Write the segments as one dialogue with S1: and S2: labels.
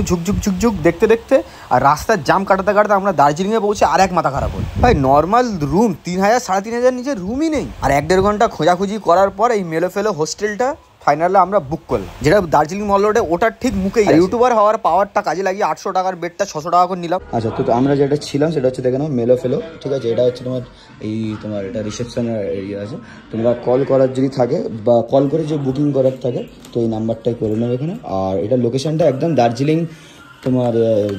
S1: ঝুকঝুক ঝুকঝুক দেখতে দেখতে আর রাস্তার জাম কাটাতে কাটাতে আমরা দার্জিলিংয়ে পৌঁছে আর এক মাথা খারাপ হল। ভাই নর্মাল রুম 3000 3500 নিচে রুমই নেই। আর 1-1.5 ঘন্টা খোঁজাখুঁজি করার পর এই মেলোফেলো হোস্টেলটা ফাইনালি আমরা বুক করলাম, যেটা দার্জিলিং মল রোডে, ওটার ঠিক মুখেই। ইউটিউবার হওয়ার পাওয়ারটা কাজে লাগিয়ে 800 টাকার বেডটা 600 টাকা করে নিলাম। আচ্ছা, তো আমরা যেটা ছিলাম সেটা হচ্ছে দেখে নাও মেলোফেলো, ঠিক আছে। এটা হচ্ছে তোমার এটা রিসেপশনের এরিয়া আছে। তোমরা কল করার যদি থাকে বা কল করে যে বুকিং করার থাকে তো এই নাম্বারটাই করে নেবে এখানে। আর এটা লোকেশনটা একদম দার্জিলিং তোমার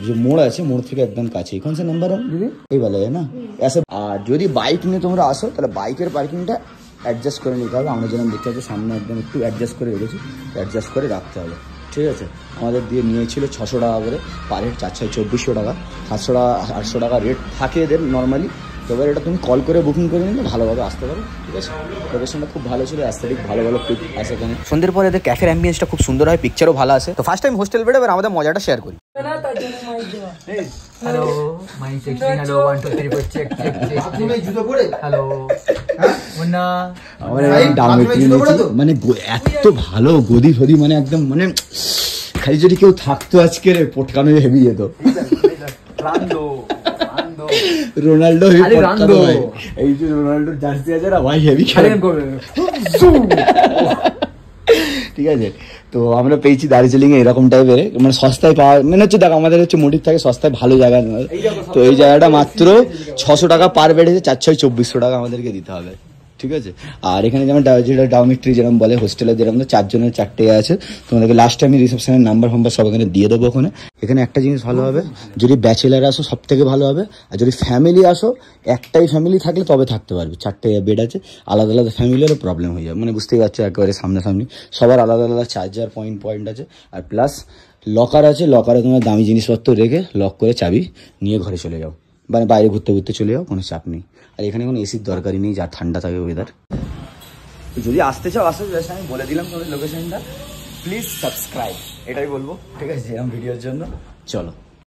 S1: যে মোড় আছে, মোড় থেকে একদম কাছে। কোন সে নাম্বার দিদি এই বলে না এসে। আর যদি বাইক নিয়ে তোমরা আসো তাহলে বাইকের পার্কিংটা অ্যাডজাস্ট করে নিতে হবে। আমরা যেরকম দেখতে পাচ্ছি সামনে একদম একটু অ্যাডজাস্ট করে রেখেছি, অ্যাডজাস্ট করে রাখতে হবে, ঠিক আছে। আমাদের দিয়ে নিয়েছিল 600 টাকা করে পার হেড, 4 6 2400 টাকা, 700 টাকা 800 টাকা রেট থাকে এদের নর্মালি। তো এবার এটা তুমি কল করে বুকিং করে নিলে ভালোভাবে আসতে পারো, ঠিক আছে। লোকেশনটা খুব ভালো ছিল, অ্যাস্থেটিক ভালো ভালো পিক আছে এখানে। সন্ধ্যের পরে এদের ক্যাফের অ্যাম্বিয়েন্সটা খুব সুন্দর হয়, পিকচারও ভালো আছে। তো ফার্স্ট টাইম হোস্টেল বেডে এবার আমাদের মজাটা শেয়ার করি।
S2: Hello mic testing, hello 1 2 3 4 check check check. তুমি জুতো পরে হ্যালো মুন্না আমরা মানে এত ভালো গদি ফদি, মানে একদম মানে খালি যদি কেউ থাকতো আজকে রে পটকানো হেভি যেত। রোনাল্ডো এই যে রোনাল্ডোর জার্সি আছে না ভাই, হেভি খেলে, ঠিক আছে। তো আমরা পেয়েছি দার্জিলিং এ এরকম টাইপের, মানে সস্তায় পাওয়া, মানে হচ্ছে দেখ আমাদের হচ্ছে মোটিভ থাকে সস্তায় ভালো জায়গা নয়। তো এই জায়গাটা মাত্র 600 টাকা পার বেডে, 4 6 2400 টাকা আমাদেরকে দিতে হবে, ঠিক আছে। আর এখানে যেমন যেটা ডাউমিট্রি যেরকম বলে হোস্টেলে, যেরকম 4 জনের 4টে আছে। তোমাদেরকে লাস্ট টাইম রিসেপশনের নাম্বার ফাম্বার সব এখানে দিয়ে দেবো। এখানে একটা জিনিস ভালো হবে, যদি ব্যাচেলার আসো সব থেকে ভালো হবে। আর যদি ফ্যামিলি আসো, একটাই ফ্যামিলি থাকলে তবে থাকতে পারবে, 4টে বেড আছে। আলাদা আলাদা ফ্যামিলি হলে প্রবলেম হয়ে যাবে, মানে বুঝতেই পারছো একেবারে সামনাসামনি সবার আলাদা আলাদা চার্জার পয়েন্ট আছে। আর প্লাস লকার আছে, লকারে তোমার দামি জিনিসপত্র রেখে লক করে চাবি নিয়ে ঘরে চলে যাও, মানে বাইরে ঘুরতে ঘুরতে চলে যাও, কোনো চাপ নেই। আর এখানে কোনো এসির দরকারই নেই, যা ঠান্ডা থাকে ওয়েদার। যদি আসতে চাও আসো, আমি বলে দিলাম তোমাদের লোকেশনটা। প্লিজ সাবস্ক্রাইব, এটাই বলবো, ঠিক আছে, এরকম ভিডিওর জন্য। চলো।